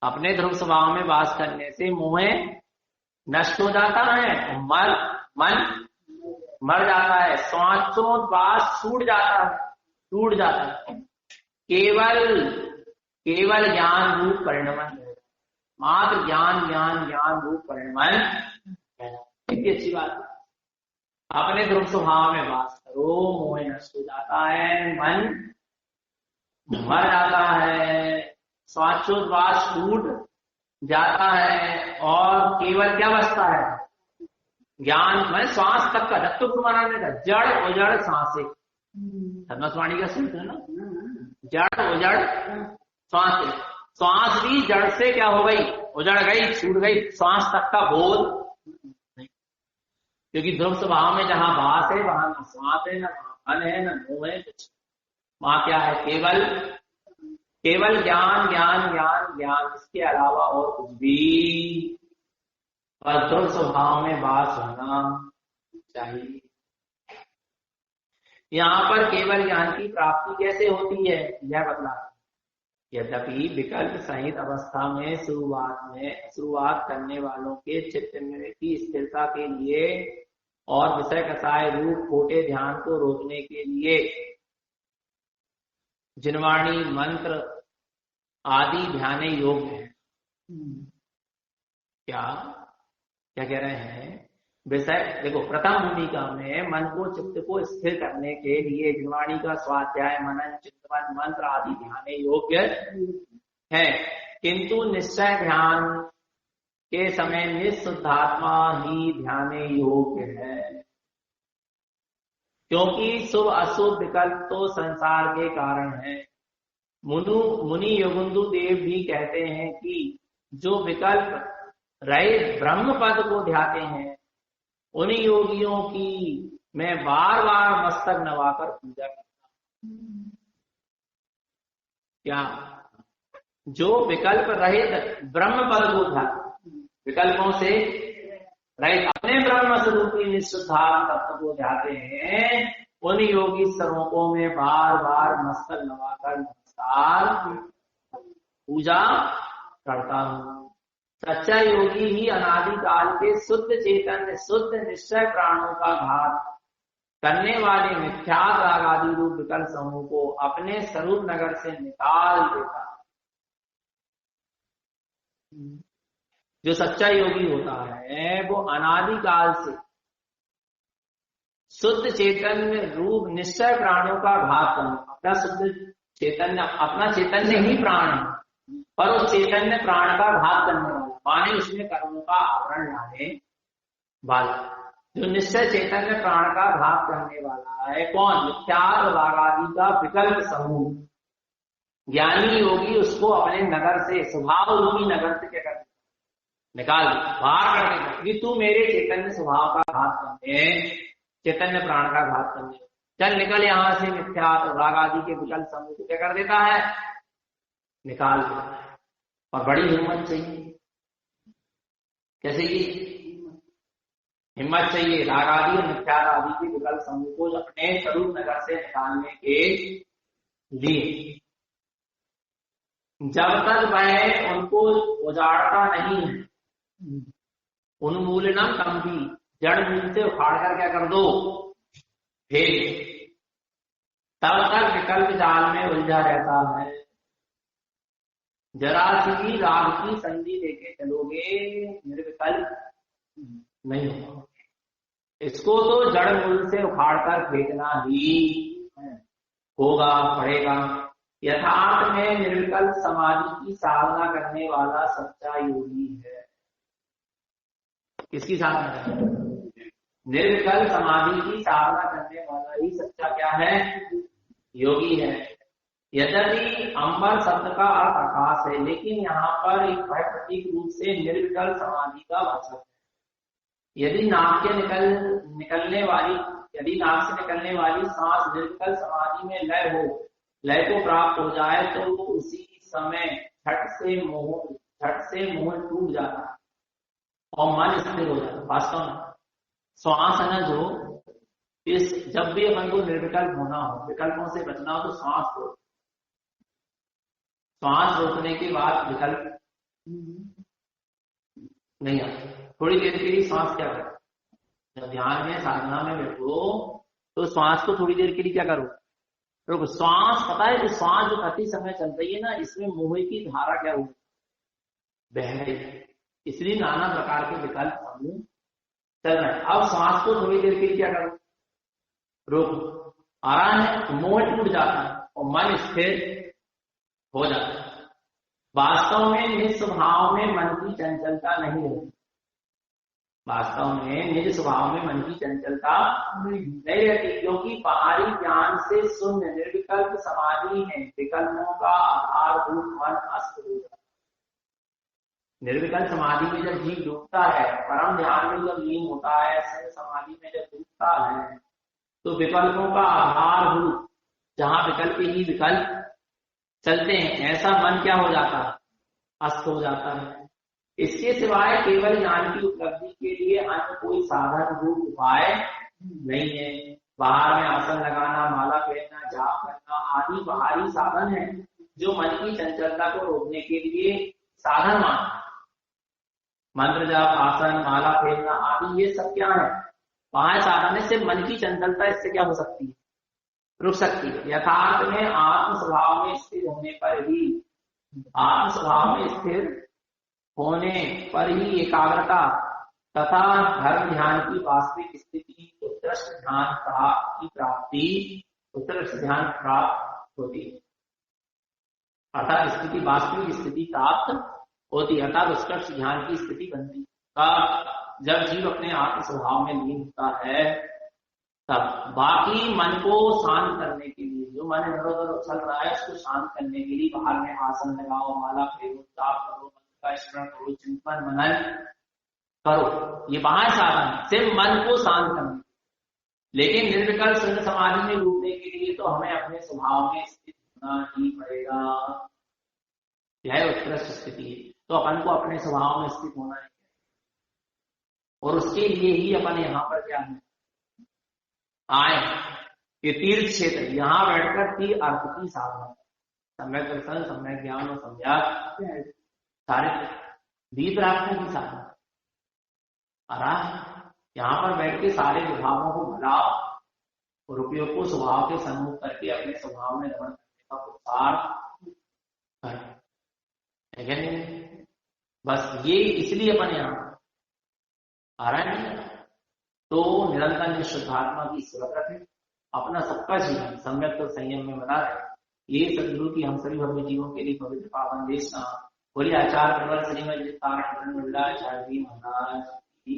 अपने ध्रुव स्वभाव में वास करने से मोह नष्ट हो जाता है, मन मर जाता है, वास छूट जाता है, टूट जाता है। केवल ज्ञान रूप परिणमन, मात्र ज्ञान रूप परिणमन। कितनी अच्छी बात है, अपने ध्रुव स्वभाव में वास करो, मोह नष्ट हो जाता है, मन मर जाता है, श्वासोच्छ्वास टूट जाता है, और केवल क्या बचता है, ज्ञान मैंने श्वास तक का दत्तुक महाराज ने कहा जड़ उजड़ सांसे, धर्मस्वाणी का सूत्र है ना, जड़ उजड़ सांसे। श्वास भी जड़ से क्या हो गई, उजड़ गई, छूट गई, श्वास तक का बोध नहीं, क्योंकि ध्रुव स्वभाव में जहां भास है वहां न श्वास है, न मन है, न मोह है, कुछ वहां क्या है, केवल ज्ञान ज्ञान ज्ञान ज्ञान, इसके अलावा और कुछ भी और ध्रुव स्वभाव में वास होना चाहिए। यहाँ पर केवल ज्ञान की प्राप्ति कैसे होती है यह बतला। यद्यपि विकल्प सहित अवस्था में शुरुआत करने वालों के चित्त की स्थिरता के लिए और विषय कसाय रूप खोटे ध्यान को रोकने के लिए जिनवाणी मंत्र आदि ध्यान योग्य है। क्या कह रहे हैं, विषय देखो, प्रथम भूमिका में मन को चित्त को स्थिर करने के लिए जिनवाणी का स्वाध्याय मनन चिंतन मंत्र आदि ध्यान योग्य है, किंतु निश्चय ध्यान के समय निःशुद्धात्मा ही ध्यान योग्य है, क्योंकि शुभ अशुभ विकल्प तो संसार के कारण है। मुनि योगुंदु देव भी कहते हैं कि जो विकल्प रहित ब्रह्म पद को ध्याते हैं उन योगियों की मैं बार बार मस्तक नवाकर पूजा करता हूं। क्या, जो विकल्प रहित ब्रह्म पद को ध्याते, विकल्पों से रहित अपने ब्रह्म स्वरूपी निःशुद्धात्म तत्व को ध्याते हैं, उन योगी स्वरूपों में बार बार मस्तक नवाकर नमस्कार पूजा करता हूं। सच्चा योगी ही अनादिकाल के शुद्ध चैतन्य शुद्ध निश्चय प्राणों का घात करने वाले मिथ्यात राग आदि रूप विकल्प समूह को अपने स्वरूप नगर से निकाल देता। जो सच्चा योगी होता है वो अनादिकाल से शुद्ध चैतन्य रूप निश्चय प्राणों का घात करना, अपना शुद्ध चैतन्य, अपना चैतन्य ही प्राण है और उस चैतन्य प्राण का घात करने वाला, माने उसमें कर्मों का आवरण लाने वाला, जो निश्चय चैतन्य प्राण का घात करने वाला है कौन, मिथ्यात्व राग आदि का विकल्प समूह। ज्ञानी योगी उसको अपने नगर से, स्वभाव रूपी नगर से क्या करते, निकाल बाहर कर देगा कि तू मेरे चैतन्य स्वभाव का घात करने, चैतन्य प्राण का घात करने, चल निकल यहां से। मिथ्यात्व राग आदि के विकल्प समूह को क्या कर देता है, निकाल देता है। और बड़ी हिम्मत चाहिए, कैसे की हिम्मत चाहिए, राग आदि और मिथ्यात्व आदि के विकल्प समूह को अपने स्वरूप नगर से निकालने के लिए। जब तक वह उनको उजाड़ता नहीं है, उन्मूलनम कंभी, जड़ मूल से उखाड़ कर क्या कर दो, फेंक, तब तक विकल्प जाल में उलझा रहता है। जरा सी भी राग की संधि लेके चलोगे निर्विकल्प नहीं होगा, इसको तो जड़ मूल से उखाड़ कर फेंकना ही होगा, पड़ेगा। यथार्थ में निर्विकल्प समाधि की साधना करने वाला सच्चा योगी है। किसकी साधना करने, निर्विकल्प समाधि की साधना करने वाला ही सच्चा क्या है, योगी है। यद्यपि अंबर शब्द का अर्थ आकाश है, लेकिन यहाँ पर एक भय प्रतीक रूप से निर्विकल्प समाधि का वाचक है। यदि नाक से निकलने वाली सांस निर्विकल्प समाधि में लय को प्राप्त हो जाए तो वो उसी समय झट से मोह टूट जाता है और मन स्थिर हो जाता है। वास्तव में श्वास है ना, जो इस जब भी अपन को निर्विकल्प होना हो, विकल्पों से बचना हो तो श्वास रोकने के बाद विकल्प नहीं आता। थोड़ी देर के लिए श्वास क्या करो, जब ध्यान में साधना में बैठो तो श्वास को थोड़ी देर के लिए क्या करो, रुको। श्वास पता है, जो श्वास जो प्रति समय चल रही है ना, इसमें मोह की धारा क्या हुई, बह रही है, इसलिए नाना प्रकार के विकल्प समूह चल रहे हैं। अब श्वास को थोड़ी देर के लिए क्या करो, रोको, आराम है, मोह टूट जाता है और मन स्थिर हो जाता है। वास्तव में निस्वभाव में मन की चंचलता नहीं होती, वास्तव में निज स्वभाव में मन की चंचलता नहीं रहती, क्योंकि बाहरी ज्ञान से शून्य निर्विकल्प समाधि है विकल्पों का आधारभूत मन अस्त हो जाता है। निर्विकल्प समाधि में जब जीव डूबता है, परम ध्यान में जब लीन होता है, समाधि में जब डूबता है, तो विकल्पों का आधारभूत, जहां विकल्प ही विकल्प चलते हैं, ऐसा मन क्या हो जाता है, अस्त हो जाता है। इसके सिवाय केवल ज्ञान की उपलब्धि के लिए अन्य कोई साधन रूप उपाय नहीं है। बाहर में आसन लगाना, माला पहनना, जाप करना आदि बाहरी साधन है, जो मन की चंचलता को रोकने के लिए साधन मानना। मंत्र जाप, आसन, माला फेरना आदि ये सब क्या है, बाहर साधन है। सिर्फ मन की चंचलता इससे क्या हो सकती है, रुक सकती है। यथार्थ में आत्म स्वभाव में स्थिर होने पर ही, आत्म स्वभाव में स्थिर होने पर ही एकाग्रता तथा धर्म ध्यान की वास्तविक स्थिति, उत्कृष्ट ध्यान की प्राप्ति, उत्कृष्ट ध्यान प्राप्त होती है। अर्थात स्थिति, वास्तविक स्थिति प्राप्त होती है, अर्थात उत्कृष्ट ध्यान की स्थिति बनती है। जब जीव अपने आत्म स्वभाव में लीन होता है, तब बाकी मन को शांत करने के लिए, जो मन इधर उधर उछल रहा है उसको शांत करने के लिए बाहर में आसन लगाओ, माला फेरो, जाप करो, मंत्र का स्मरण करो, चिंतन मनन करो, ये बाहर साधन है सिर्फ मन को शांत करने। लेकिन निर्विकल्प शून्य समाधि में डूबने के लिए तो हमें अपने स्वभाव में स्थित होना ही पड़ेगा। यह उत्कृष्ट स्थिति है, तो अपन को अपने स्वभाव में स्थित होना है, और उसके लिए ही अपन यहाँ पर क्या है आए। ये तीर्थ क्षेत्र, यहाँ बैठकर तीर अर्थ की साधना, सम्यक दर्शन, सम्यक ज्ञान और सम्यक सारे दीप राखने की साधना। यहाँ पर बैठ के सारे विभागों को भलाओ और उपयोग को स्वभाव के सम्मुख करके अपने स्वभाव में रमण करने का प्रसार करें। बस ये इसलिए अपन यहाँ आ रहा है। तो निरंतर निष्ठात्मा की सुरत रखें, अपना सबका जीवन सम्यक तो संयम में बना रहे। ये सदगुरु की हम सभी भव्य जीवों के लिए पवित्र पावन देशना बोलिए आचार्य प्रवर श्रीमद तारण मंडलाचार्य जी महाराज की